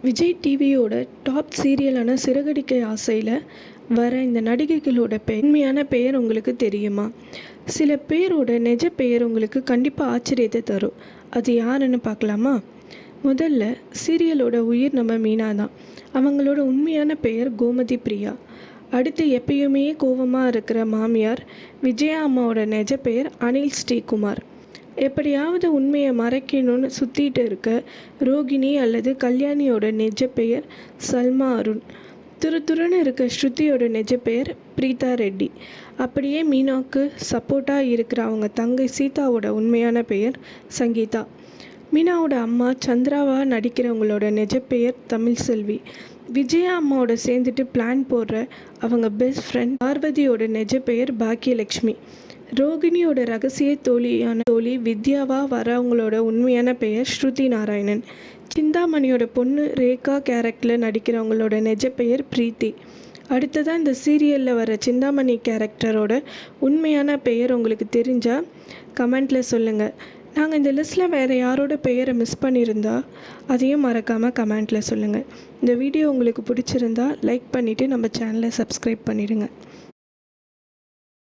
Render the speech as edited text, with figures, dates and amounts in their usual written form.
விஜய் டிவியோட டாப் சீரியலான சிறகடிக்க ஆசையில் வர இந்த நடிகைகளோட உண்மையான பெயர் உங்களுக்கு தெரியுமா? சில பேரோட நிஜ பெயர் உங்களுக்கு கண்டிப்பாக ஆச்சரியத்தை தரும். அது யாருன்னு பார்க்கலாமா? முதல்ல சீரியலோட உயிர் நம்ம மீனா தான். அவங்களோட உண்மையான பெயர் கோமதி பிரியா. அடுத்து எப்பயுமே கோவமாக இருக்கிற மாமியார் விஜயா அம்மாவோட நிஜ பெயர் அனில் ஸ்ரீகுமார். எப்படியாவது உண்மையை மறைக்கணும்னு சுற்றிட்டு இருக்க ரோகிணி அல்லது கல்யாணியோட நிஜ பெயர் சல்மா அருண். துருதுருன்னு இருக்க ஸ்ருதியோட நிஜ பெயர் பிரீதா ரெட்டி. அப்படியே மீனாவுக்கு சப்போர்ட்டாக இருக்கிற அவங்க தங்கை சீதாவோட உண்மையான பெயர் சங்கீதா. மீனாவோட அம்மா சந்திராவா நடிக்கிறவங்களோட நிஜ பெயர் தமிழ் செல்வி. விஜயா அம்மாவோட சேர்ந்துட்டு பிளான் போடுற அவங்க பெஸ்ட் ஃப்ரெண்ட் பார்வதியோட நிஜ பெயர் பாக்கியலட்சுமி. ரோகிணியோட ரகசிய தோழி வித்யாவா வரவங்களோட உண்மையான பெயர் ஸ்ருதி நாராயணன். சிந்தாமணியோட பொண்ணு ரேகா கேரக்டரில் நடிக்கிறவங்களோட நிஜ பெயர் பிரீத்தி. அடுத்ததாக இந்த சீரியலில் வர சிந்தாமணி கேரக்டரோட உண்மையான பெயர் உங்களுக்கு தெரிஞ்சால் கமெண்ட்டில் சொல்லுங்கள். நாங்கள் இந்த லிஸ்ட்டில் வேறு யாரோட பெயரை மிஸ் பண்ணியிருந்தா அதையும் மறக்காமல் கமெண்ட்டில் சொல்லுங்கள். இந்த வீடியோ உங்களுக்கு பிடிச்சிருந்தா லைக் பண்ணிவிட்டு நம்ம சேனலை சப்ஸ்கிரைப் பண்ணிவிடுங்க.